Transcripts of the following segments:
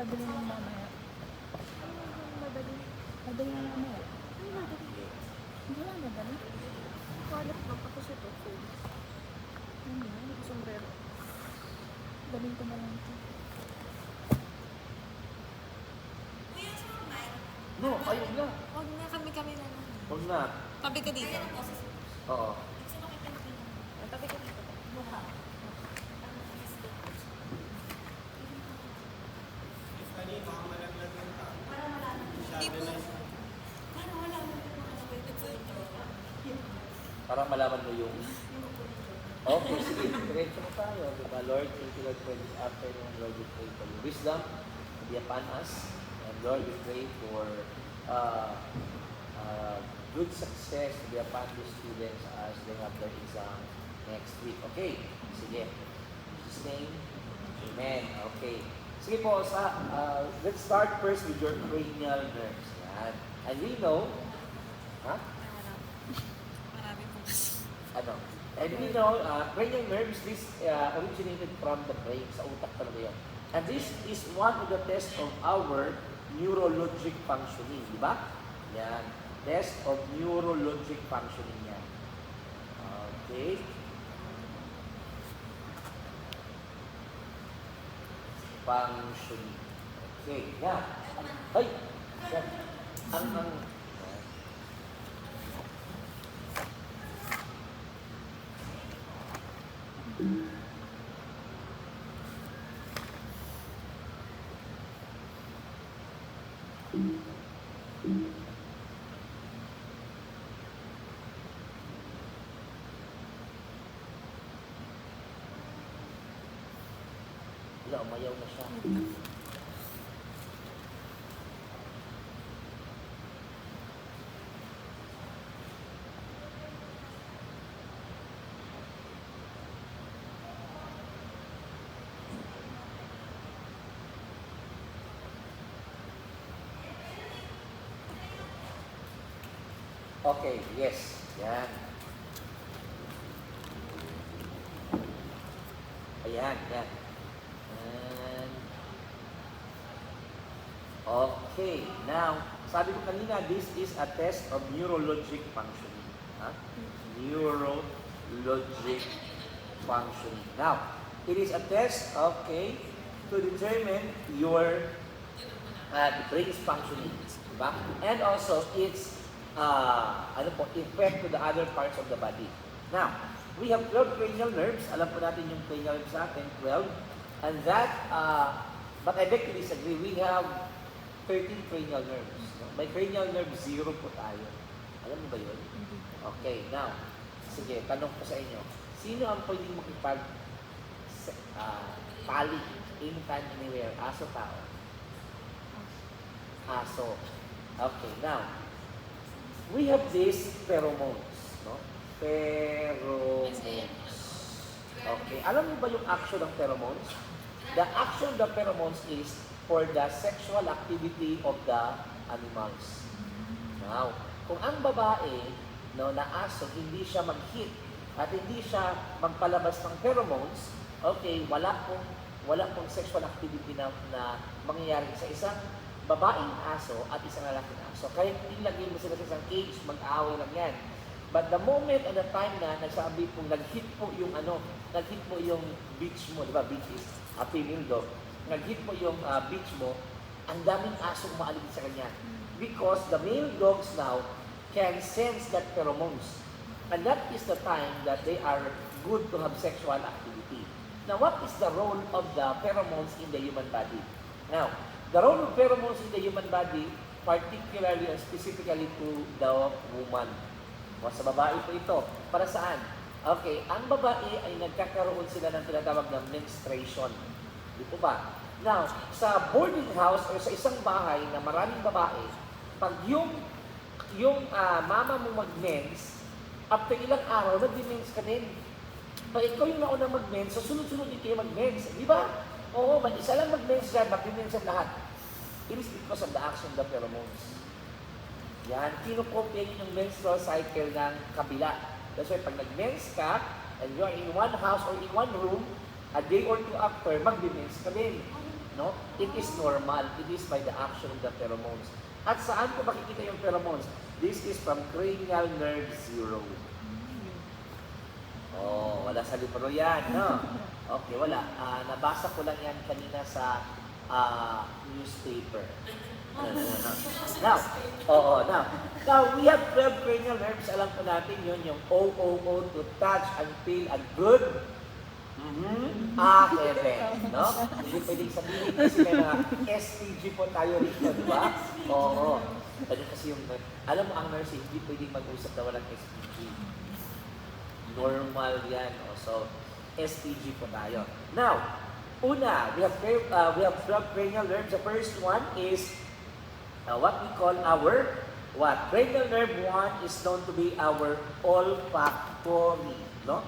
madali lang mamaya. Madali. Madali lang mamaya. Ay, madali. Hindi lang madali. Kalat ba? Tapos ito, food. Hindi. Hindi ko sombrero. Daling ko na lang ito. No, ayun na. Huwag na, kami na lang. Huwag na. Tabi ka dito. Oo. Tabi ka dito. Hindi po. Paano wala mo Para malaman mo yung... Okay, sige. Diretso mo tayo. Diba? Lord, thank you, Lord, for this afternoon. Lord, we pray for your wisdom to be upon us. And Lord, we pray for good success to be upon the students as they have their exam next week. Okay, sige. In Jesus' name, amen. Okay. Sige po, let's start first with your cranial nerves. Yan. And we know, Marami po kasi. ano, and we know, cranial nerves, this originated from the brain, sa utak talaga yun. And this is one of the tests of our neurologic functioning, di ba? Yan. Test of neurologic functioning yan. Okay. Functioning. Okay, yan. Ay! Yan. Ang wala, umayaw na siya. Okay, yes. Yan. Ayan, yan. And, okay, now, sabi ko kanina, this is a test of neurologic functioning. Huh? Neurologic functioning. Now, it is a test, okay, to determine your brain's functioning. Diba? And also, its effect to the other parts of the body. Now, we have 12 cranial nerves. Alam po natin yung cranial nerves natin, 12. And that, but I beg to disagree, we have 13 cranial nerves. No? May cranial nerve 0 po tayo. Alam mo ba yun? Okay, now, sige, tanong ko sa inyo. Sino ang pwedeng tali anytime, anywhere? Aso, tao? Aso. Okay, now, we have these pheromones, no? Pheromones. Okay, alam mo ba yung action ng pheromones? The action of the pheromones is for the sexual activity of the animals. Now, kung ang babae, no, na aso, hindi siya mag-hit at hindi siya magpalabas ng pheromones, okay, wala pong sexual activity na mangyayari sa isang babaeng aso at isang lalaking aso. Kahit ilagay mo sila sa isang cage, mag-aaway lang yan. But the moment and the time na nagsabi pong nag-hit po yung bitch mo, di ba? Bitch is a female dog. Nag-hit po yung bitch mo, ang daming asong maaligid sa kanya. Because the male dogs now can sense that pheromones. And that is the time that they are good to have sexual activity. Now, what is the role of the pheromones in the human body? Now, the role of pheromones in the human body, particularly and specifically to the woman. O sa babae po ito. Para saan? Okay, ang babae ay nagkakaroon sila ng tinatawag na menstruation. Di po ba? Now, sa boarding house o sa isang bahay na maraming babae, pag yung mama mo mag-mens, after ilang araw, nag-mens ka din. Pag ikaw yung nauna mag-mens, so sunod-sunod din kayo mag-mens. Di ba? Oo, mag-isa lang mag-mens dyan, mag-mens ang lahat. It is because of the action of the pheromones. Yan, kinukopya yun yung menstrual cycle ng kabila. That's why pag nag-mens ka, and you are in one house or in one room, a day or two after, mag-mens ka din. no? It is normal. It is by the action of the pheromones. At saan ko makikita yung pheromones? This is from cranial nerve 0. Oh, wala sa libro yan, no? Okay, wala. Nabasa ko lang yan kanina sa newspaper. Now, now, we have 12 cranial nerves. Alam po natin yun, yung O, to touch and feel and good. Kevin, no? Hindi pwedeng sabihin kasi may mga SPG po tayo rito, di ba? Oo. Ano kasi yung, alam mo ang nurse, hindi pwedeng mag-usap na walang SPG. Normal yan. So, SPG po tayo. Now, una, we have 12 cranial nerves. The first one is what we call our cranial nerve 1 is known to be our olfactory, no?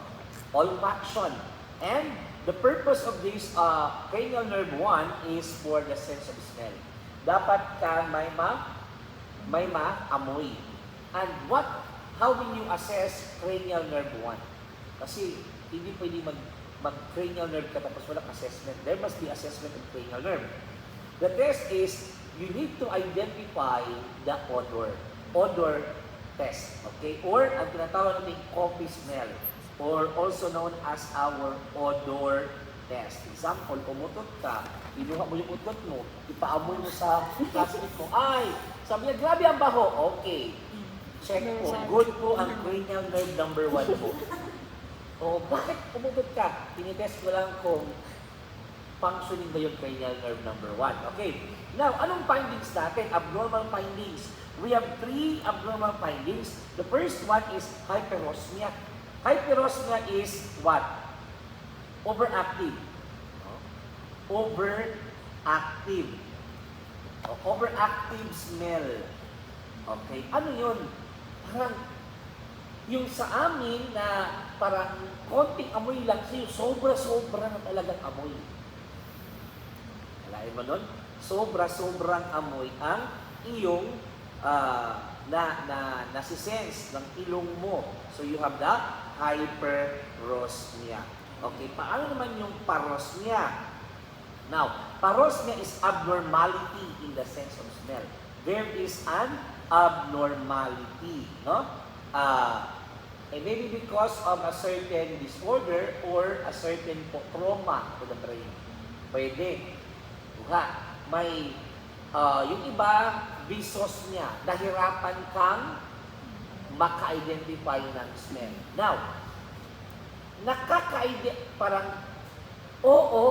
Olfaction. And the purpose of this cranial nerve 1 is for the sense of smell. Dapat ka may maamoy. And how will you assess cranial nerve 1? Kasi hindi pwede mag-cranial nerve ka tapos walang assessment. There must be assessment of cranial nerve. The test is, you need to identify the odor. Odor test. Okay? Or, ang tinatawag natin coffee smell. Or also known as our odor test. Example, umutot ka, inuha mo yung utot mo, ipaamoy mo sa classmate mo, ay, sabi niya, grabe ang baho. Okay. Check po. Good po ang cranial nerve number 1 po. O, bakit umutot ka? Tinitest ko lang kung functioning ba yung cranial nerve number 1. Okay. Now, anong findings natin? Abnormal findings. We have 3 abnormal findings. The first one is hyperosmia. Hyperosmia is what? Overactive. Overactive. Overactive smell. Okay. Ano yun? Parang yung sa amin na parang konting amoy lang sa'yo, sobra-sobra na talagang amoy. Alain mo nun? Sobra-sobrang amoy ang iyong nasisense ng ilong mo. So you have the hyperosmia. Okay, paano naman yung parosmia? Now, parosmia is abnormality in the sense of smell. There is an abnormality, no? Maybe because of a certain disorder or a certain trauma to the brain. Pwede. May, yung iba, dysosmia, nahirapan kang maka-identify ng smell. Now, parang, oo,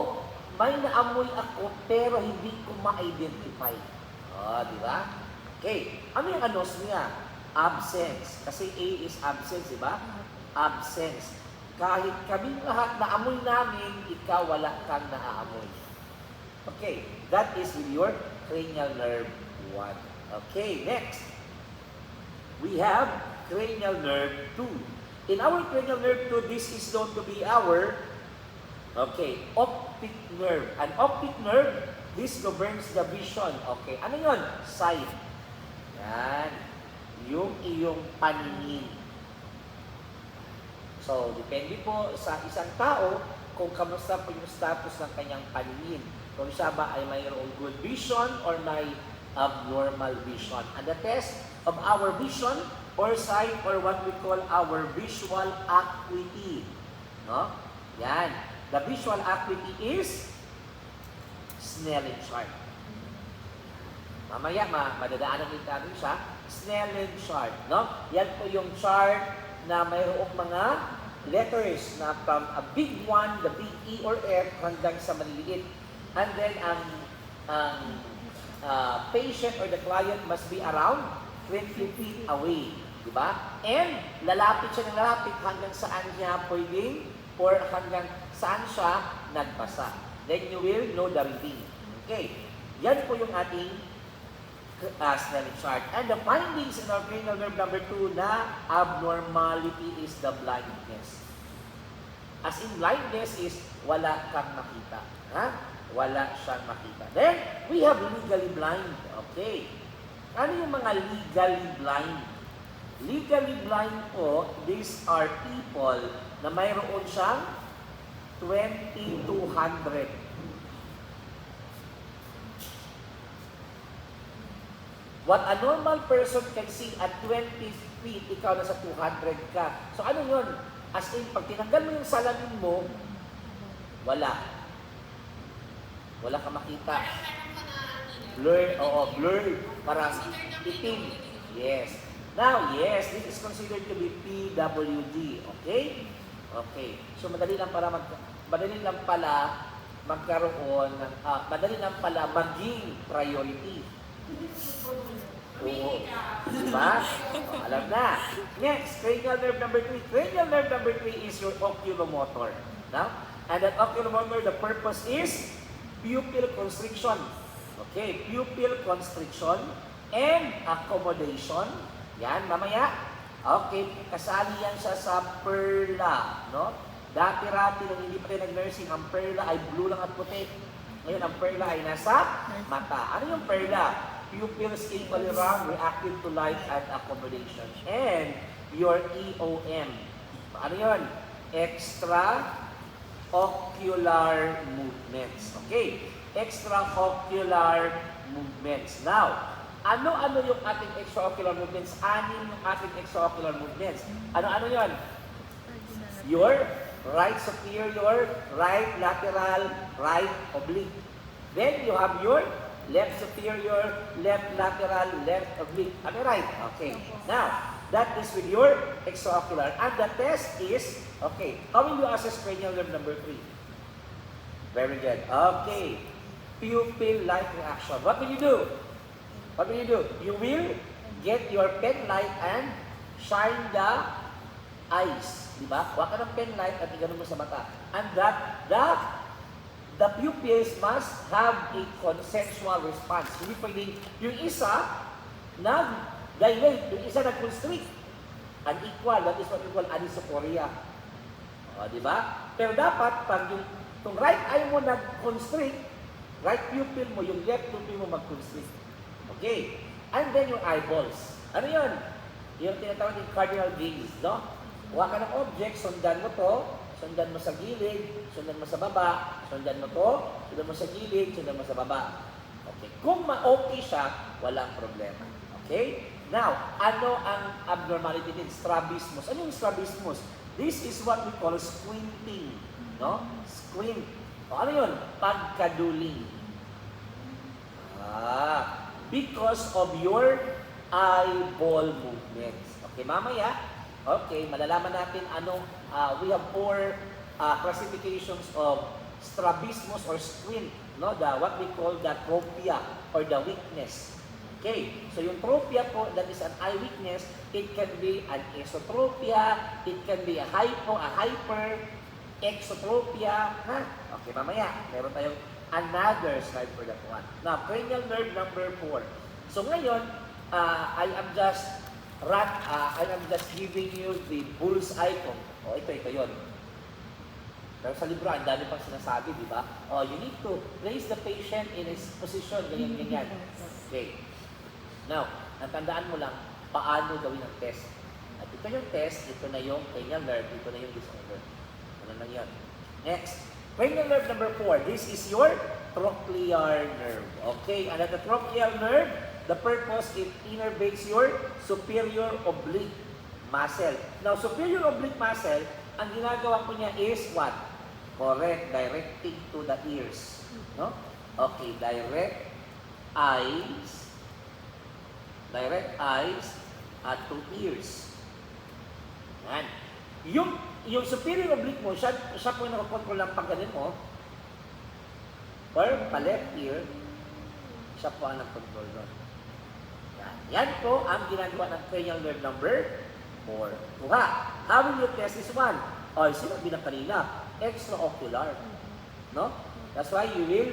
may naamoy ako pero hindi ko ma-identify. Di ba? Okay. Ano yung anosmia? Absence. Kasi A is absence, di ba? Absence. Kahit kaming lahat naamoy namin, ikaw wala kang naaamoy. Okay. That is with your cranial nerve 1. Okay. Next. We have cranial nerve 2. In our cranial nerve 2, this is known to be our optic nerve. An optic nerve, this governs the vision. Okay. Ano yun? Sight. Yan. Yung iyong paningin. So, depende po sa isang tao kung kamusta po yung status ng kanyang paningin. Kung siya ba ay mayroong good vision or may abnormal vision. And the test of our vision or sight or what we call our visual acuity. No? Yan. The visual acuity is Snellen chart. Mamaya, madadaanan natin siya. Snellen chart, no? Yan po yung chart na mayroong mga letters na from a big one, the big E or F, hanggang sa maliliit. And then, ang patient or the client must be around 20 feet away. Diba? And, lalapit siya ng lalapit hanggang saan niya pwedeng or hanggang saan siya nagbasa. Then, you will know the reading. Okay. Yan po yung ating Snellen chart. And the findings in our cranial nerve number 2 na abnormality is the blindness. As in blindness is wala kang makita. Wala siyang makita. Then, we have legally blind. Okay. Ano yung mga legally blind? Legally blind po, these are people na mayroon siyang 20 to 100 What a normal person can see at 20 feet, ikaw nasa 200 ka. So ano yun? As in, pag tinanggal mo yung salamin mo, wala. Wala ka makita. Blur, oo, blur. Parang itim. Yes. Now, yes, this is considered to be PWD. Okay? Okay. So madali lang pala magkaroon ng, madali lang pala maging priority. Oo. Diba? Alam na. Next, cranial nerve number 3. Cranial nerve number 3 is your oculomotor. Now, and that oculomotor, the purpose is pupil constriction. Okay, pupil constriction and accommodation. Yan, mamaya. Okay, kasali yan siya sa PERLA, no? Dati-rati nung hindi pa rin nag-nursing, ang PERLA ay blue lang at puti. Ngayon, ang PERLA ay nasa mata. Ano yung PERLA? Pupils equally round, reactive to light and accommodation. And your EOM. Ano yun? Extraocular movements. Okay? Extraocular movements. Now, ano-ano yung ating extraocular movements? Anim yung ating extraocular movements. Ano-ano yun? Your right superior, right lateral, right oblique. Then you have your left superior, left lateral, left oblique. Am I right? Okay. Now, that is with your extraocular. And the test is, okay, how will you assess cranial nerve number 3? Very good. Okay. Pupil light reaction. What will you do? What will you do? You will get your pen light and shine the eyes. Diba? Huwag ka ng pen light at igano mo sa mata. And the pupils must have a consensual response. Hindi pwedeng yung isa nag-dilate, yung isa nag-constrict. Unequal, that is what we call anisocoria. O, diba? Pero dapat, pag yung right eye mo nag-constrict, right pupil mo, yung left pupil mo mag-constrict. Okay. And then your eyeballs. Ano yun? Yung tinatawag yung cardinal gaze, no? Huwag ka ng object, sundan mo to, sundan mo sa gilid, sundan mo sa baba, sundan mo to, sundan mo sa gilid, sundan mo sa baba. Okay. Kung ma-okay siya, walang problema. Okay? Now, ano ang abnormality din? Strabismus. Ano yung strabismus? This is what we call squinting. No? Squint. O, ano yun? Pagkaduling. Because of your eyeball movements. Okay, mamaya, okay, malalaman natin anong, we have 4 classifications of strabismus or squint, no? What we call the tropia or the weakness. Okay, so yung tropia po, that is an eye weakness, it can be an esotropia, it can be a hyper, exotropia, ha? Okay, mamaya, meron tayong another slide for that one. Now, cranial nerve number 4. So ngayon, I am just giving you the bullseye ko. O, ito yun. Pero sa libro, ang dami pang sinasabi, di ba? Oh, you need to place the patient in his position, ganyan. Okay. Now, natandaan mo lang, paano gawin ang test. At ito yung test, ito na yung cranial nerve, ito na yung disorder. Ano lang yan. Next, cranial nerve number 4. This is your trochlear nerve. Okay, and at the trochlear nerve, the purpose, it innervates your superior oblique muscle. Now, superior oblique muscle, ang ginagawa ko niya is what? Correct, directing to the ears. No? Okay, direct eyes at to ears. Yan. Yung superior oblique mo, siya po yung nakakontrol ng pagganin mo. Or pa-left ear, siya po ang nag-control doon. Yan po ang ginagawa ng cranial nerve number 4. Kuha. How will you test this one? O, sinabi na kanina, extraocular. No? That's why you will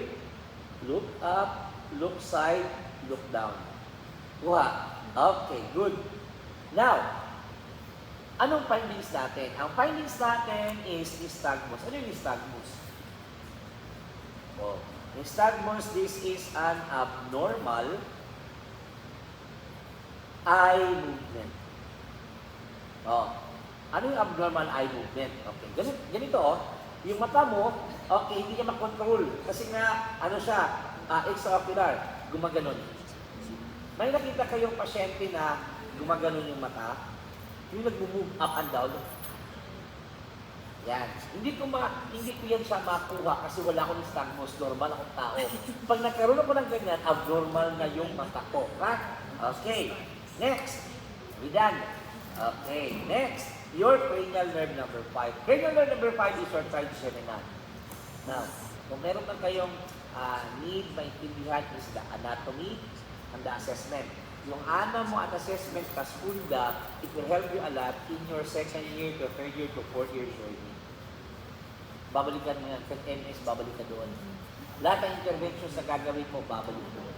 look up, look side, look down. Kuha. Okay, good. Now, anong findings natin? Ang findings natin is nystagmus. Ano yung nystagmus? Oh, nystagmus, this is an abnormal eye movement. Oh, ano yung abnormal eye movement? Okay, ganito oh, yung mata mo, okay, hindi niya makontrol. Kasi nga, ano siya, extraocular, gumaganon. May nakita kayong pasyente na gumaganon yung mata, yung nag-move up and down. Yan. Hindi ko yan siya makuha kasi wala akong nystagmus. Normal akong tao. Pag nagkaroon ako ng ganyan, abnormal na yung mata ko. Ha? Okay. Next. We done. Okay. Next. Your cranial nerve number 5. Cranial nerve number 5 is your trigeminal. Now, kung meron man kayong need maintindihan is the anatomy and the assessment. Yung ana mo at assessment tas funda, it will help you a lot in your second year to third year to fourth year journey. Babalikan mo yan. Kahit MS, babalik ka doon. Lahat ng interventions na gagawin mo, babalik doon.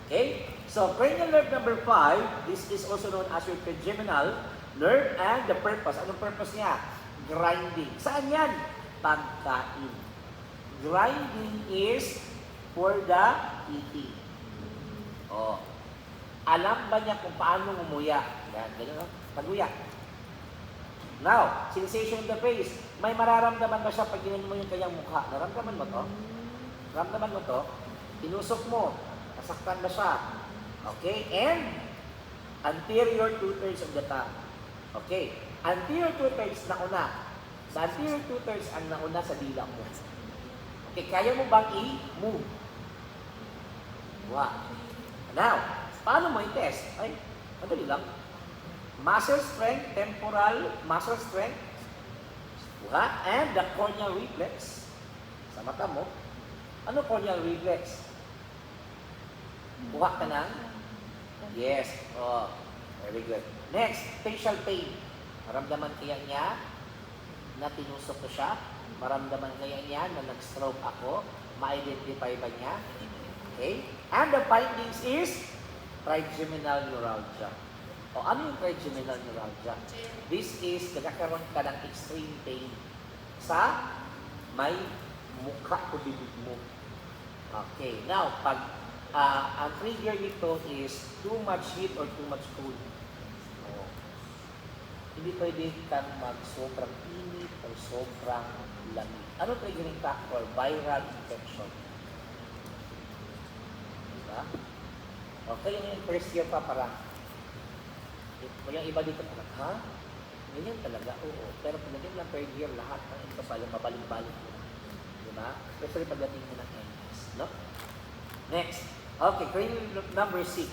Okay? So, cranial nerve number 5, this is also known as your trigeminal nerve and the purpose. Anong purpose niya? Grinding. Saan yan? Pagkain. Grinding is for the eating. Oh. Alam ba niya kung paano ngumuya? Yan, gano'n, no? Pag-uya. Now, sensation of the face. May mararamdaman ba siya pag ginanon mo yung kanyang mukha? Naramdaman mo to? Naramdaman mo to? Tinusok mo. Nasaktan ba siya? Okay? And anterior 2/3 of the tongue. Okay? Anterior 2/3 nauna. Sa anterior 2/3 ang nauna sa dila mo. Okay, kaya mo bang i-move? Wow. Now, paano mo i-test? Ay, madali lang. Muscle strength, temporal muscle strength, and the corneal reflex. Sa mata mo, ano corneal reflex? Buha ka na? Yes. Oh, very good. Next, facial pain. Maramdaman kaya niya na tinusok ko siya? Maramdaman kaya niya na nag-stroke ako? Ma-identify ba niya? Okay? And the findings is trigeminal neuralgia. O ano yung trigeminal neuralgia? This is, nagkakaroon ka ng extreme pain sa may mukha o bibig mo. Okay. Now, pag ang trigger nito is too much heat or too much cold. O, hindi pwede kang mag-sobrang init o sobrang lamig. Ano triggering factor? Viral infection. Diba? Okay, yung first year pa parang yung iba dito parang, ha? Ganyan talaga, oo. Pero pagdating lang third year, lahat ng ito pala mabalik-balik mo. Diba? Especially pagdating mo ng MS, no? Next. Okay, cranial nerve number 6.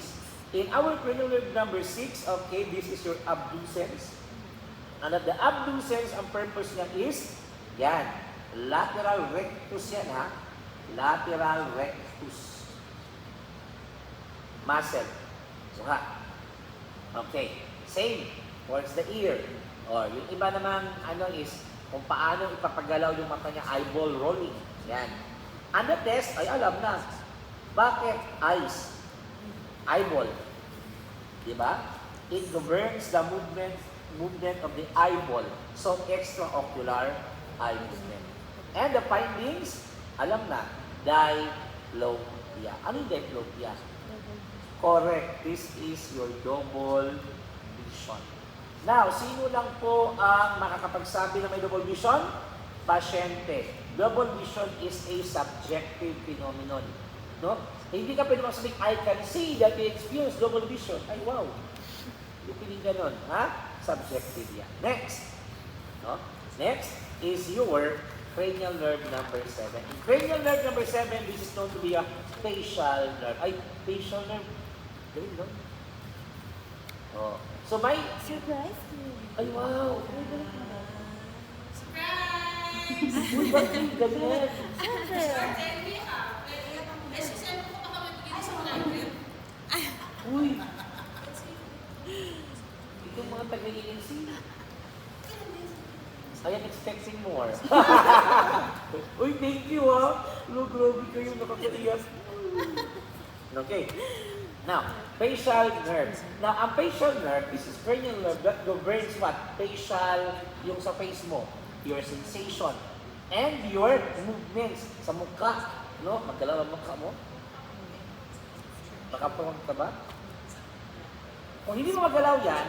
In our cranial nerve number 6, okay, this is your abducens. And at the abducens, ang purpose niya is, yan, lateral rectus yan, ha? Lateral rectus. Muscle. So, ha? Okay. Same. Towards the ear. Or yung iba naman, ano is, kung paano ipapagalaw yung mata niya, eyeball rolling. Yan. And the test, ay alam na. Bakit? Eyes. Eyeball. Diba? It governs the movement of the eyeball. So, extraocular eye movement. And the findings, alam na, diplopia. Ano yung diplopia? Correct. This is your double vision. Now, sino lang po ang makakapagsabi na may double vision? Pasyente. Double vision is a subjective phenomenon. No? Hindi ka pwede magsabihin, I can see that you experience double vision. Ay, wow. Hindi piling ganun. Ha? Subjective yan. Next. No? Next is your cranial nerve number 7. In cranial nerve number 7, this is known to be a facial nerve. Ay, facial nerve. Galing, no? Oh. So, may... Surprise you. Ay, wow. Surprise! Uy, ba't yung ganyan? Siyempre. Uy. Itong mga taga-ENC. I am expecting more. Uy, thank you, ha. Lo, grabe kayo, nakakaiyak. Okay. Now, facial nerves. Now, ang facial nerve, this is cranial nerve that governs what? Facial, yung sa face mo, your sensation, and your movements sa mukha. No? Magdalaw ang mukha mo. Makaprong ka ba? Kung hindi mo magalaw yan,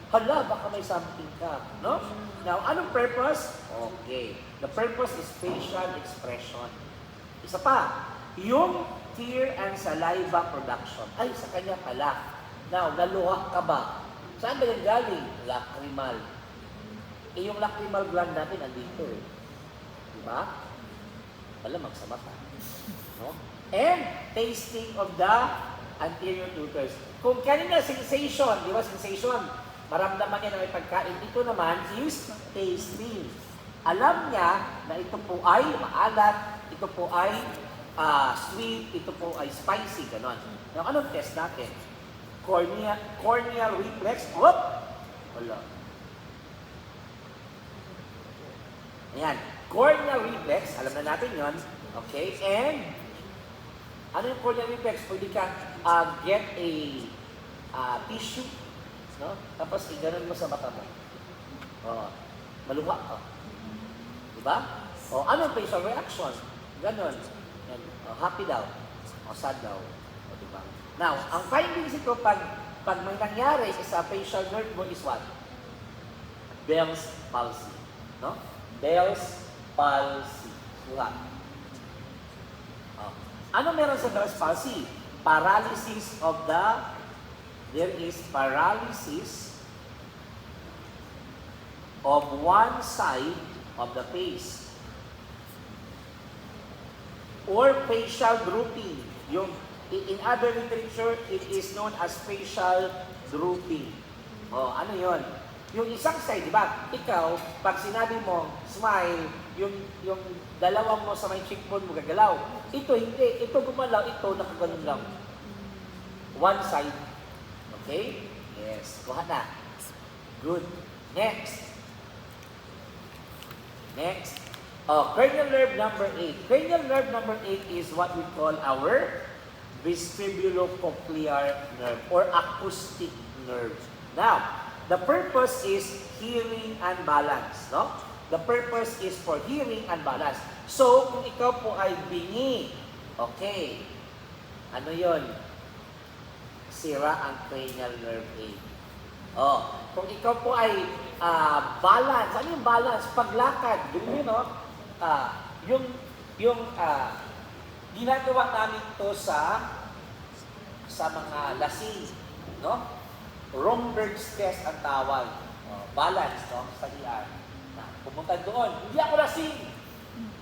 hala, baka may something ka. No? Now, anong purpose? Okay. The purpose is facial expression. Isa pa, yung tear and saliva production. Ay, sa kanya pala. Now, naluha ka ba? Saan ba yung galing? Lacrimal. Eh, yung lacrimal gland natin, nandito eh. Diba? Malamang sa mata. No? And tasting of the anterior tutors. Kung kanina sensation, di ba sensation? Maramdaman niya na may pagkain. Ito naman is tasting. Alam niya na ito po ay maalat, ito po ay sweet, ito po ay spicy, ganon. Now, anong test natin? Corneal reflex. Whoop! Wala. Ayan. Corneal reflex, alam na natin yon. Okay? And, ano yung corneal reflex? Pwede ka get a tissue, no? Tapos iganon mo sa mata mo. Maluha ka. Diba? O, ano yung facial reaction? Ganon. Happy daw. O, sad daw. O, diba? Now, ang findings ito, pag may nangyari sa facial nerve mo is what? Bell's palsy. No? Bell's palsy. Luha. Ano meron sa Bell's palsy? Paralysis of there is paralysis of one side of the face. Or facial drooping. In other literature, it is known as facial drooping. Ano yon? Yung isang side, di ba? Ikaw, pag sinabi mo, smile, yung dalawang mo sa may cheekbone mo gagalaw. Ito hindi. Ito gumalaw, ito nakaganon lang. One side. Okay? Yes. Kuha na. Good. Next. Cranial nerve number 8. Cranial nerve number 8 is what we call our vestibulocochlear nerve or acoustic nerve. Now, the purpose is hearing and balance, no? The purpose is for hearing and balance. So, kung ikaw po ay bingi, okay, ano yon? Sira ang cranial nerve 8. Kung ikaw po ay balance, ano yung balance? Paglakad, yun, no? Ginagawa namin to sa mga lasing, no? Romberg's test ang tawag. Balance, no? Sa iyan. Pumunta doon, hindi ako lasing.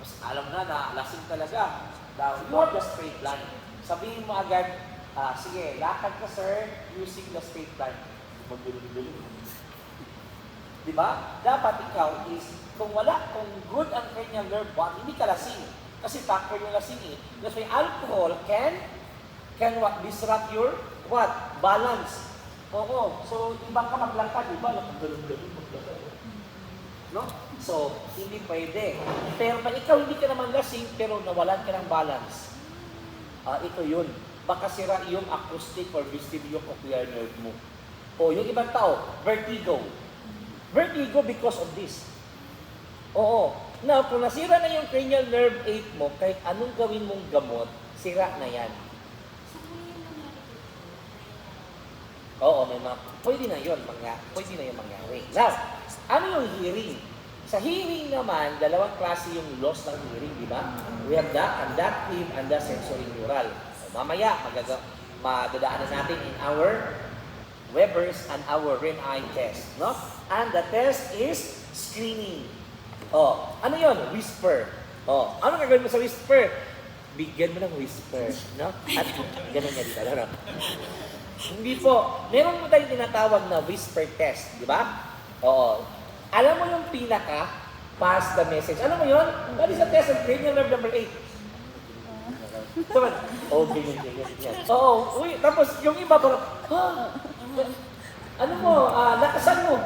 Mas alam na lasing talaga. Now, you have the straight line. Sabihin mo agad, sige, lakad ka sir, using the straight line. Magdulong-dulong. Diba? Dapat ikaw is, kung good ang cranial nerve block, hindi ka lasing. Kasi factor yung lasing eh. That's why alcohol can what? Disrupt your what? Balance. Oo. So, ibang ka maglangkad, diba? Nakagulong-dulong maglangkad. No? So, hindi pwede. Pero pag ikaw hindi ka naman lasing, pero nawalan ka ng balance, ito yun. Baka sira yung acoustic or vestibulocochlear nerve mo. O, yung ibang tao, vertigo. Vertigo because of this. Oo. Now, kung nasira na yung cranial nerve 8 mo, kahit anong gawin mong gamot, sira na yan. Oo, may mga, pwede na yun mangyari. Now, ano yung hearing? Sa hearing naman, dalawang klase yung loss ng hearing, di ba? We have the conductive and the sensory neural. Mamaya, madadaanan natin in our Weber's and our REN-I test, no? And the test is screening. Ano yon? Whisper. Ano gagawin mo sa whisper? Bigyan mo ng whisper, no? At ganun niya dito, no? Hindi po. Meron mo tayong tinatawag na whisper test, di ba? Oo. Alam mo yung pinaka, pass the message. Alam mo yun? That is a test of cranial nerve number 8. Ganyan. Oo. Uy, tapos yung iba parang, ano mo, lakasan mo.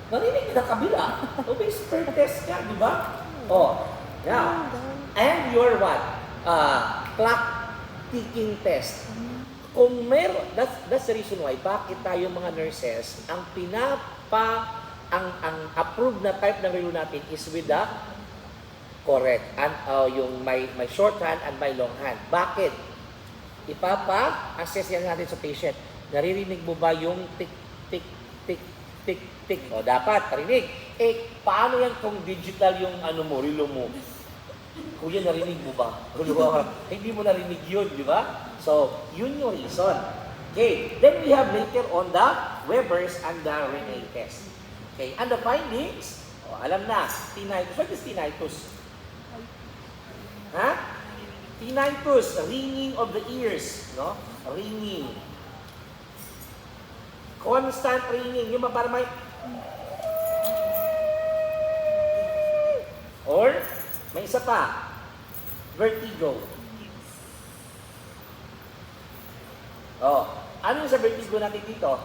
Narinig na kabila. Whisper test ka, di ba? Now, and your what? Clock ticking test. Kung meron, that's the reason why, bakit tayo mga nurses, ang approved na type ng relo natin is with the correct. And yung may short hand and may long hand. Bakit? Ipapa-assess yan natin sa patient. Naririnig mo ba yung tick, tick, tick, tick, tick? Dapat, parinig. Paano yan kung digital yung relo mo? Kuya, narinig mo ba? Hindi mo narinig yun, di ba? So, yun yung reason. Okay, then we have later on the Weber's and the Rene test. Okay, and the findings, alam na, tinnitus. What is tinnitus? Ha? Tinnitus, ringing of the ears, no? Ringing. Constant ringing, yung parang may... Or, may isa pa, vertigo. Oh, ano yung sa vertigo natin dito?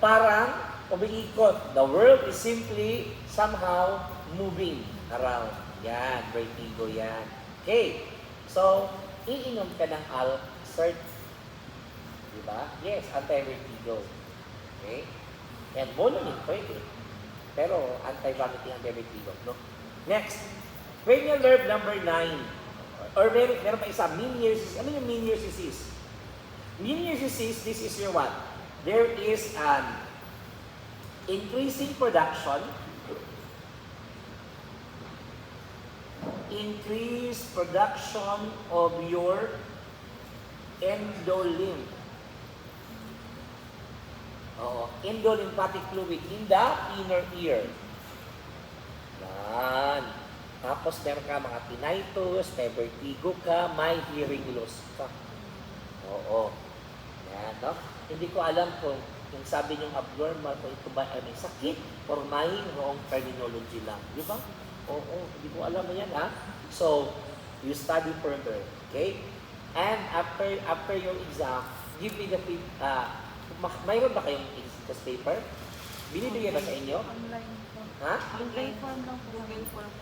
Parang umiikot. The world is simply somehow moving around. Yan, vertigo yan. Okay, so, iinom ka ng Alcert. Diba? Yes, anti-vertigo. Okay? And Molonid pwede. Pero anti-vomiting, anti-vertigo. No? Next, cranial nerve number 9. Or meron pa isa, Meniere's disease. Ano yung Meniere's disease? Meniere's disease, this is your what? There is an increasing production, increased production of your endolymph. Endolymphatic fluid in the inner ear. Yan. Tapos meron ka mga tinnitus, may vertigo ka, may hearing loss ka. Oo. Yan, no? Hindi ko alam kung sabi niyong abnormal, kung ito ba ay may sakit or may wrong terminology lang. Di ba? Oo. Hindi ko alam mo yan, ha? So, you study further. Okay? And after your exam, give me the mayroon ba kayong test paper? Binibigyan ba sa inyo? Online form. Ha? Online form lang po. Google form.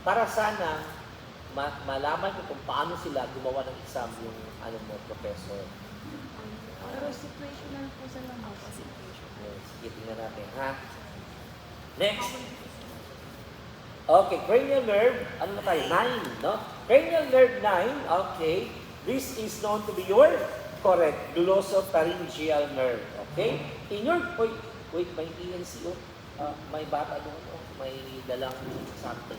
Para sana malaman ko kung paano sila gumawa ng exam yung professor. Pero situational po sa lang. Sige, tingnan natin, ha? Next. Okay, cranial nerve, ano na tayo? 9, no? Cranial nerve 9, okay. This is known to be your correct glossopharyngeal nerve. Okay? In your, wait, may ENC, may bata doon, may dalang something.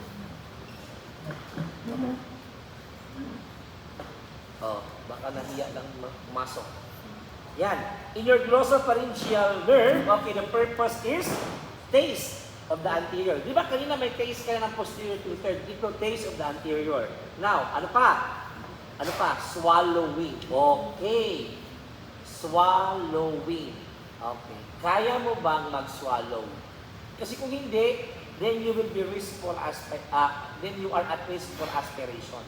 Baka nahiya lang pumasok. Yan. In your glossopharyngeal nerve, okay, the purpose is taste of the anterior. Di ba kanina may taste ka ng posterior two-third? Ito, taste of the anterior. Now, ano pa? Swallowing. Okay. Swallowing. Okay. Kaya mo bang mag-swallow? Kasi kung hindi, then you will be risk for then you are at risk for aspiration.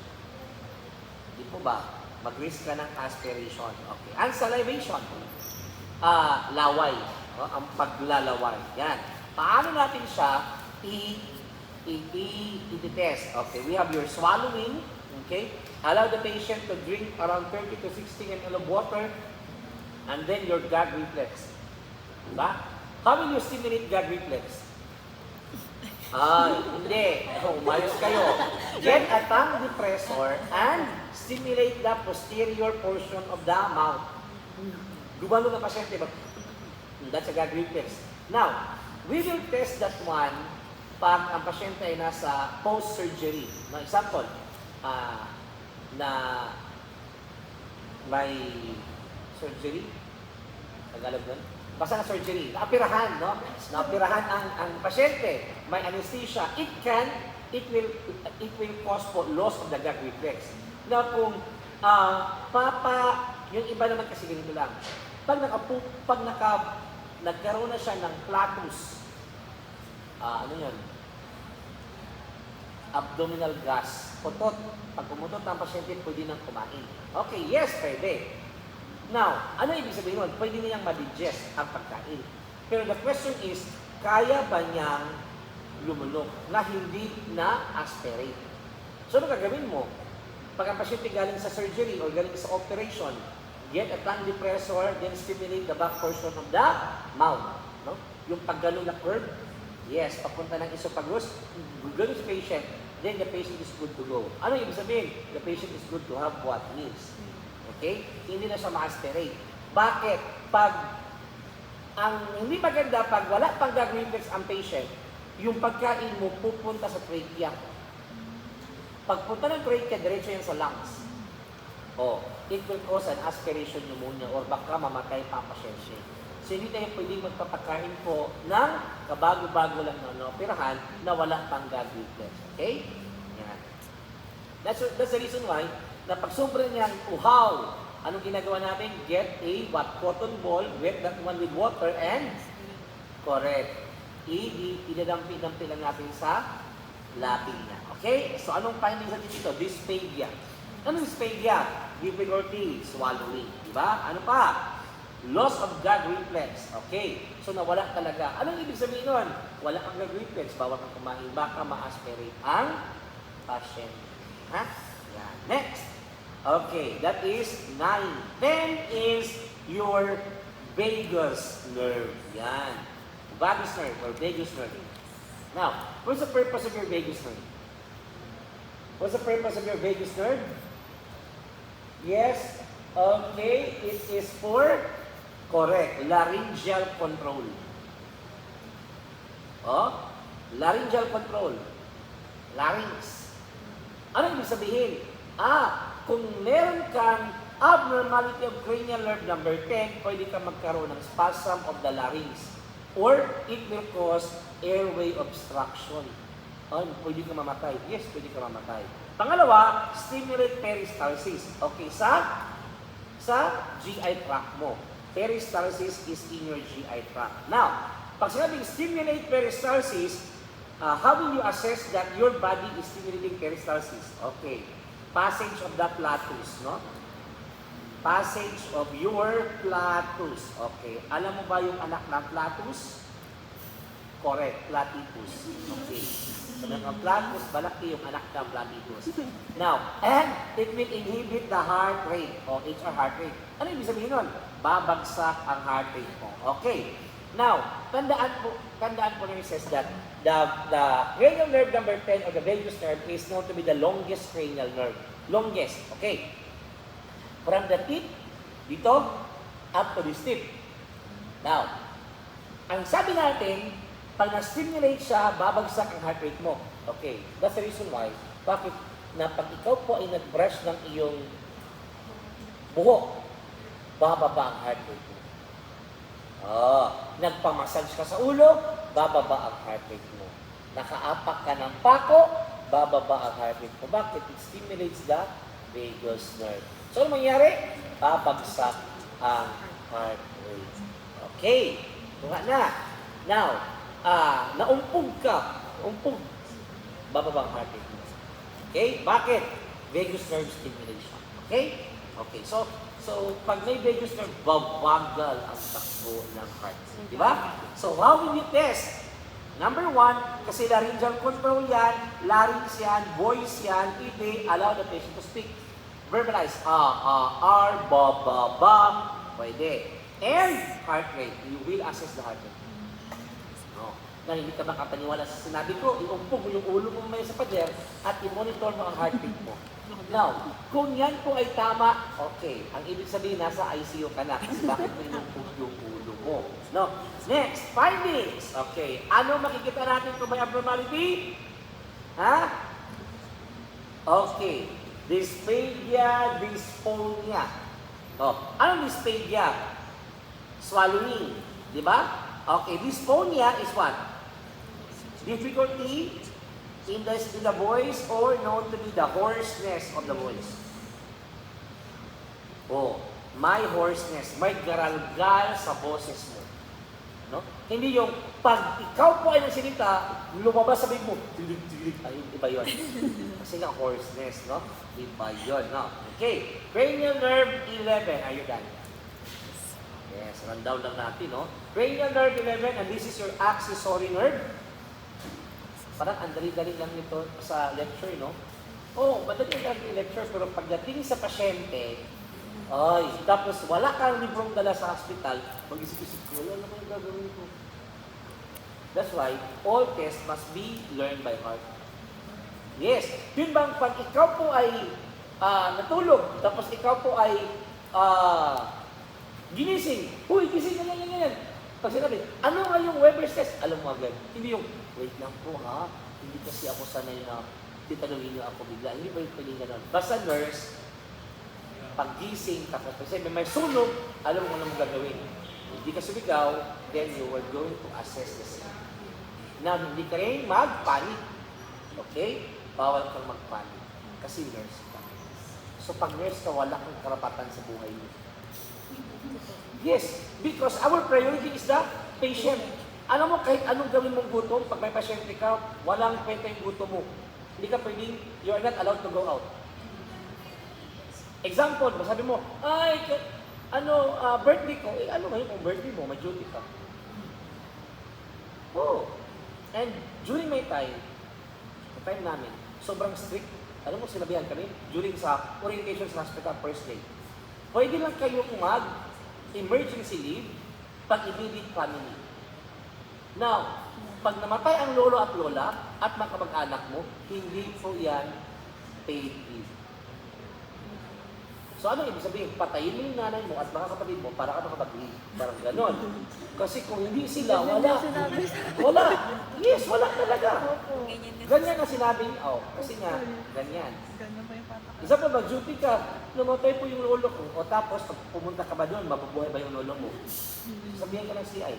Di po ba? Mag-risk ka ng aspiration. Okay. And salivation. Laway. Ang paglalaway. Yan. Paano natin siya i-test? Okay. We have your swallowing. Okay. Allow the patient to drink around 30 to 60 ml of water and then your gag reflex. Diba? How will you stimulate gag reflex? Hindi. Umayos kayo. Get a tongue depressor and stimulate the posterior portion of the mouth. Gumano na pasyente ba? That's a gag reflex. Now, we will test that one pag ang pasyente ay nasa post-surgery. No, example, na may surgery, Tagalog nun? Basta na surgery, naapirahan, no? Naapirahan ang pasyente, may anesthesia, it will cause po loss of the gag reflex. Na kung yung iba naman kasi ganito lang, nagkaroon na siya ng platus, abdominal gas, putot. Pag pumutot ng pasyente, pwede nang kumain. Okay, yes, pwede. Now, ano ibig sabihin nun? Pwede niyang ma-digest ang pagkain. Pero the question is, kaya ba niyang lumulok na hindi na-aspirate? So, ano gagawin mo? Pag ang pasyente galing sa surgery or galing sa operation, get a tongue depressor, then stimulate the back portion of the mouth. No? Yung paggano na curve, yes, papunta ng esophagus, ganun sa patient, then the patient is good to go. Ano ibig sabihin? The patient is good to have what needs. Okay? Hindi na siya ma-aspirate. Bakit? Pag ang hindi maganda pag wala pang gag reflex ang patient, yung pagkain mo pupunta sa trachea. Pagpunta ng trachea, diretso yan sa lungs. O, it will cause an aspiration pneumonia or baka mamatay pa ang pasyente. So, hindi tayo pwedeng magpapakain po ng kabago-bago lang na operahan na wala pang gag reflex. Okay? Yan. That's the reason why na pag sobrang niyang uhaw, anong ginagawa natin? Get a cotton ball, wet that one with water and correct. Idadampi-dampi lang natin sa labi niya. Okay? So, anong findings natin dito? Dysphagia. Anong dysphagia? Difficulty swallowing. Diba? Ano pa? Loss of gag reflex. Okay. So, nawala talaga. Anong ibig sabihin nun? Wala kang gag reflex. Bawal kang kumain. Baka ma-aspirate ang patient. Ha? Yan. Next. Okay. That is 9. 10 is your vagus nerve. Yan. Vagus nerve or vagus nerve. Now, what's the purpose of your vagus nerve? What's the purpose of your vagus nerve? Yes. Okay. It is for correct. Laryngeal control. Oh, laryngeal control. Larynx. Ano ibig sabihin? Kung meron kang abnormality of cranial nerve number 10, pwede ka magkaroon ng spasm of the larynx. Or it will cause airway obstruction. Pwede ka mamatay. Yes, pwede ka mamatay. Pangalawa, stimulate peristalsis. Okay, sa GI tract mo. Peristalsis is in your GI tract. Now, pag sinabing stimulate peristalsis, how will you assess that your body is stimulating peristalsis? Okay. Passage of the flatus, no? Passage of your flatus. Okay. Alam mo ba yung anak ng flatus? Correct. Platypus. Okay. So, ang flatus, balaki yung anak ng platypus. Now, and it will inhibit the heart rate o HR heart rate. Ano ibig sabihin nun? Babagsak ang heart rate mo. Okay. Now, tandaan po na says that the cranial nerve number 10 or the vagus nerve is known to be the longest cranial nerve. Longest. Okay. From the tip, dito, up to this tip. Now, ang sabi natin, pag na-stimulate siya, babagsak ang heart rate mo. Okay. That's the reason why, bakit na pag ikaw po ay nag-brush ng iyong buhok, bababa ang heart rate mo. Nagpamassage ka sa ulo, bababa ang heart rate mo. Nakaapak ka ng pako, bababa ang heart rate mo. Bakit? It stimulates the vagus nerve. So, ano mangyari? Babagsak ang heart rate. Okay. Tunga na. Now, naumpog ka. Umpog. Bababa ang heart rate mo. Okay? Bakit? Vagus nerve stimulation. Okay? Okay. So, pag may vagus nerve, babagal ang takbo ng heart. Di ba? So, how will you test? Number 1, kasi laryngeal control yan, larynx yan, voice yan, they allow the patient to speak. Verbalize. R, ba, ba, ba. Pwede. And heart rate. You will assess the heart rate. No. Na hindi ka makapaniwala sa sinabi ko, iumpog mo yung ulo mo may sa pader at i-monitor mo ang heart rate mo. Now, kung yan po ay tama, okay. Ang ibig sabihin, nasa ICU ka na kasi bakit mo inumpog yung ulo mo. No. Next, findings. Okay. Ano makikita natin kung may abnormality? Ha? Okay. Dysphagia, dysphonia. Anong dysphagia? Swallowing. Di ba? Okay. Dysphonia is what? Difficulty in the voice or known to be the hoarseness of the voice. May hoarseness, may garalgal sa boses mo. No? Hindi yung pag ikaw po ay nagsalita, lumabas sabi mo, tilig-tilig, ay iba yun. Kasi nga hoarseness, no? Iba yun, no? Okay, cranial nerve 11, are you done? Yes, rundown lang natin, no? Cranial nerve 11, and this is your accessory nerve. Parang ang dali-dali lang nito sa lecture, no? Madali lang yung lecture, pero pagdating sa pasyente, tapos wala kang librong dala sa hospital, mag-isip-isip ko, wala naman yung gagawin ko. That's why, all tests must be learned by heart. Yes, yun bang pag ikaw po ay natulog, tapos ikaw po ay ginising, gising na yan. Pag sinabi, ano nga yung Weber's test? Alam mo agad. Hindi yung, wait lang po ha, hindi kasi ako sanay na titanungin niyo ako bigla. Hindi ba yung pwedeng gano'n? Basta nurse, pag-gising, tapos kasi may sunog, alam mo anong gagawin. Hindi ka sumigaw, then you are going to assess the scene. Now, hindi ka rin mag-panic. Okay? Bawal kang mag-panic. Kasi nurse ka. So pag nurse ka, wala kang karapatan sa buhay mo. Yes, because our priority is the patient. Alam mo, kahit anong gawin mong gutom, pag may pasyente ka, walang kwenta yung gutom mo. Hindi ka pwedeng, you are not allowed to go out. Example, sabi mo, ay, birthday ko, ano ngayon kung birthday mo, may duty ka. Oh, and during my time, the time namin, sobrang strict. Alam mo, sinabihan kami, during sa orientation sa hospital first day, pwede lang kayo emergency leave pag immediate family. Now, pag namatay ang lolo at lola at mga kamag-anak mo, hindi po yan paid leave. So ano ibig sabihin? Patayin mo yung nanay mo at mga kapatid mo para ka makapag-leave. Parang ganon. Kasi kung hindi sila, wala. Wala. Yes, wala talaga. Ganyan ang sinabi niya. Kasi nga, ganyan. Ganun pa yung patak. Isa pa, mag-duty ka, namatay po yung lolo ko. O tapos, pag pumunta ka ba doon, mabubuhay ba yung lolo mo? Sabihan ka ng CI.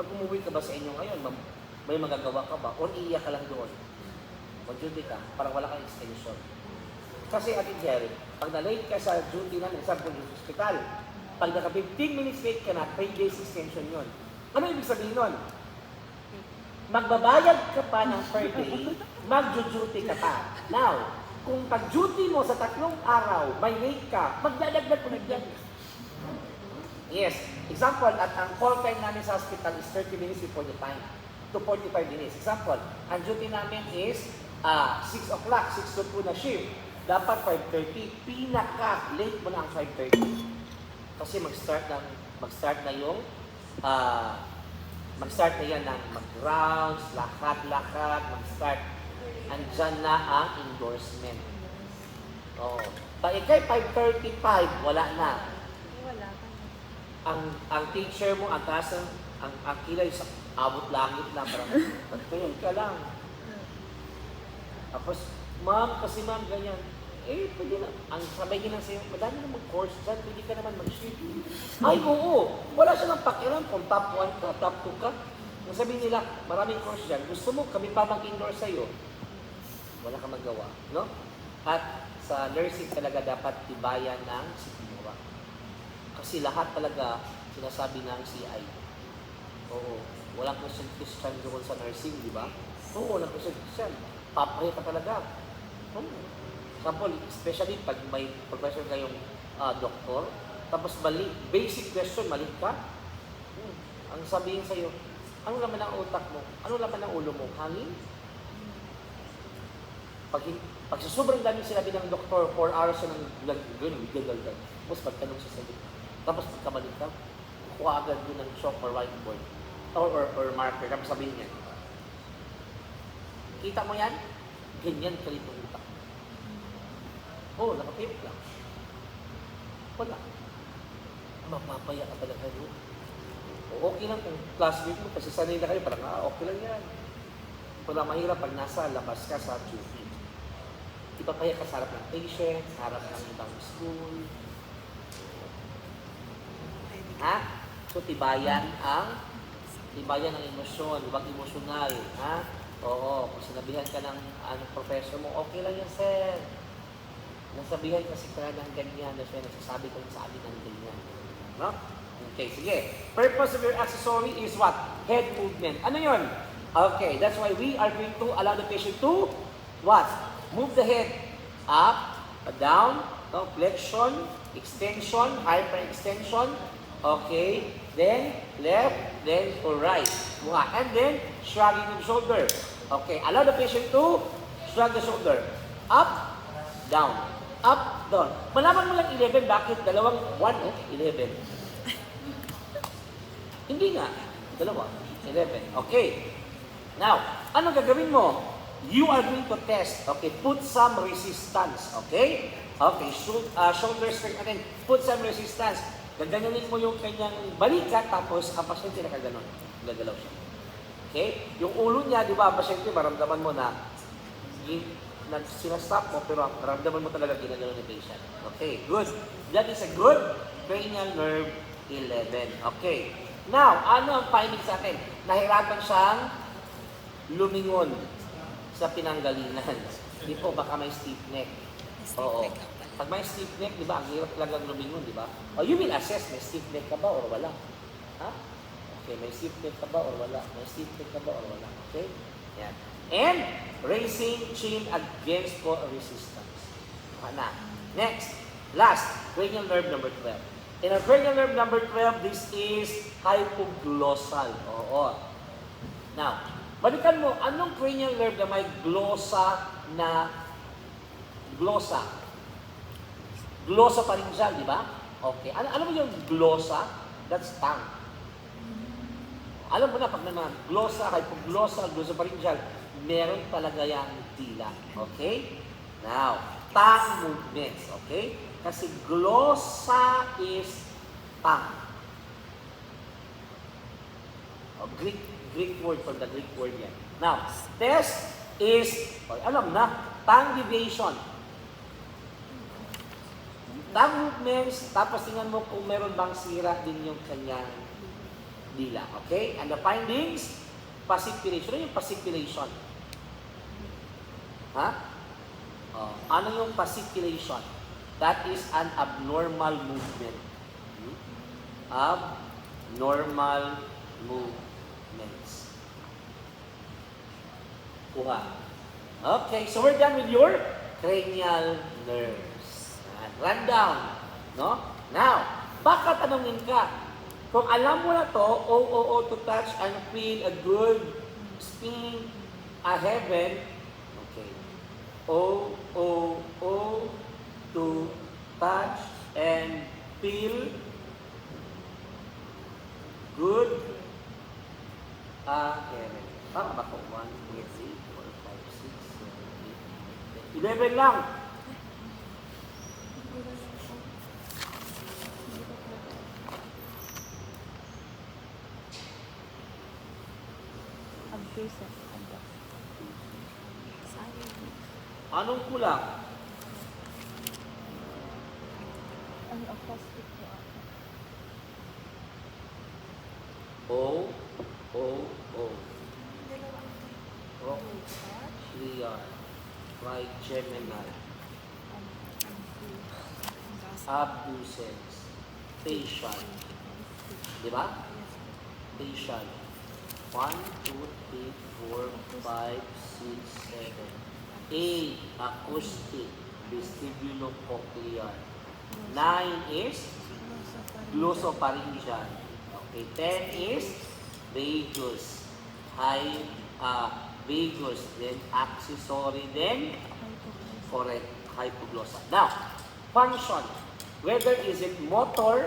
Pag umuwi ka ba sa inyo ngayon, may magagawa ka ba? O iiyak ka lang doon? Mag-duty ka, parang wala kang extension. Kasi Ate Jerry, pag na-late ka sa duty na, example, yung hospital, pag naka 15 minutes late ka na, 3 days extension yun. Ano ibig sabihin nun? Magbabayad ka pa ng per day, mag-duty ka pa. Now, kung pag-duty mo sa 3 araw, may late ka, magdadagdag ko na yan. Yes. Example, at ang call time namin sa hospital is 30 minutes before the time to 45 minutes. Example, ang duty namin is 6 o'clock, 6 to 2 na shift. Dapat 5:30, pinaka-late mo na ang 5:30. Kasi mag-start na yung mag-start na yan ng mag-rounds, lahat, mag-start. Andyan na ang endorsement. Oo. Pag ikay 5:35, wala na. Wala ka. Ang teacher mo, ang taas ang kilay sa abot langit na, parang, pagkayon ka lang. Tapos, ma'am, ganyan. Pwede na. Ang sabay nila sa'yo, madami na mag-course dyan, pwede ka naman mag-shift. Ay, oo. Wala siya ng pakialam kung top 1 ka, top 2 ka. Ang sabihin nila, maraming course dyan. Gusto mo, kami pa mag-endorse sa'yo. Wala ka magawa, no? At sa nursing talaga dapat tibayan ng sikmura. Kasi lahat talaga sinasabi ng CI. Oo. Walang Christian doon sa nursing, di ba? Oo, walang Christian. Papaya ka talaga. Oo. Example, especially pag may professor kayong doktor, tapos basic question, mali ka. Ang sabihin sa'yo, ano laman ang utak mo? Ano laman ang ulo mo? Hangin? Pag sa sobrang dami sinabi ng doktor, 4 hours siya ng gano'n, tapos pagtanong siya sa likod. Tapos pagkabalik ka, kuha agad doon ng chalk or whiteboard or marker. Tapos sabihin niya, kita mo yan? Ganyan kalipong utak. Oo, nakapip lang. Wala. Mapapaya ka talaga doon. O okay lang kung classmate mo, kasi sanay na kayo, parang okay lang yan. Wala mahirap pag nasa labas ka sa duty. Ipapaya ka sa harap ng patient, sa harap ng ibang school. Ha? So, tibayan ang emosyon, huwag emosyonal. Ha? Oo, kung sinabihan ka ng professor mo, okay lang yan, sir. Nasabihan kasi ka ng ganyan, na siya nagsasabi ko sa amin ng ganyan. No? Okay, sige. Purpose of your accessory is what? Head movement. Ano yun? Okay, that's why we are going to allow the patient to what? Move the head up, down, no? Flexion, extension, hyperextension. Okay, then left, then to right. And then shrugging the shoulder. Okay, allow the patient to shrug the shoulder. Up, down. Up, down. Malaman mo lang 11, bakit? 1, 11. Hindi nga. 11. Okay. Now, ano gagawin mo? You are going to test. Okay, put some resistance. Okay? Okay, shoulder strength and then put some resistance. Gaganyanin mo yung kanyang balikat, tapos ang pasyente nakaganon. Gagalaw siya. Okay? Yung ulo niya, di ba, ang pasyente, maramdaman mo na sinastop mo, pero maramdaman mo talaga ginagano ni patient. Okay, good. That is a good cranial nerve 11. Okay. Now, ano ang finding sa atin? Nahirapan siyang lumingon sa pinanggalingan. Di po, baka may stiff neck. Oo. Pag may stiff neck, di ba, ang hirap talagang lumingon, di ba? Oh, you will assess, may stiff neck ka ba or wala? Ha? Okay, may stiff neck ka ba or wala? May stiff neck ka ba or wala? Okay? Yan. And raising chin against for resistance. Na. Next, last, cranial nerve number 12. In our cranial nerve number 12, this is hypoglossal. Oo. Now, balikan mo, anong cranial nerve na may glossa na glossa? Glossopharyngeal, di ba? Okay. Ano mo yung glossa? That's tongue. Alam mo na, pag naman, glossa, hypoglossal, glossopharyngeal, meron talaga yung dila. Okay? Now, tongue movements. Okay? Kasi glossa is tongue. Greek word from the Greek word yan. Now, test is, alam na, tongue deviation. Tongue movements, tapos tingnan mo kung meron bang sira din yung kanyang dila. Okay? And the findings, passipulation. Ano yung passipulation? Ha? Oh, ano yung passipulation? That is an abnormal movement. Abnormal movements. Kuha. Okay, so we're done with your cranial nerves. Rundown. No? Now, baka tanongin ka, kung alam mo na to, to touch and feel a good spin, a heaven, okay. To touch and feel good, heaven. Tama ba ko? 1, 2, 3, 4, 5, 6, 7, 8, 11 lang. Abducer. Anong kulang? Ang acoustic ko ako. O. Clear. Trigeminal. Abducens. Facial. Di ba? Facial. 1, 2, 3, 4, 5, 6, 7. A, acoustic, vestibulocochlear. 9 is glossopharyngeal. Okay, 10 is vagus. Vagus, then accessory, then correct, hypoglossal. Now, function, whether is it motor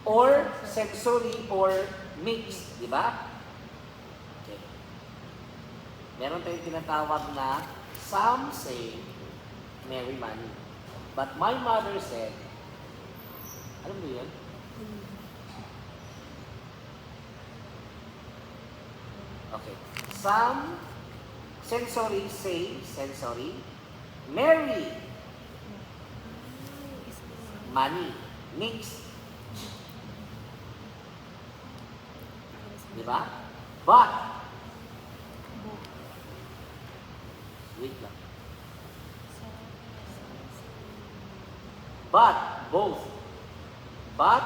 or sensory or mixed, di ba? Okay. Meron tayong tinatawag na some say Mary money. But my mother said, alam mo yun? Okay. Some sensory say sensory. Mary money. Mix. Diba? But wait lang. But both. But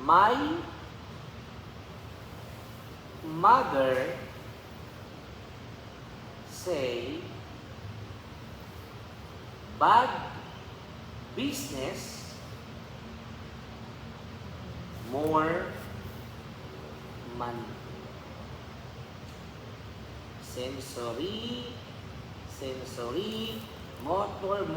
my mother say bad business, more money. Sensory, motor,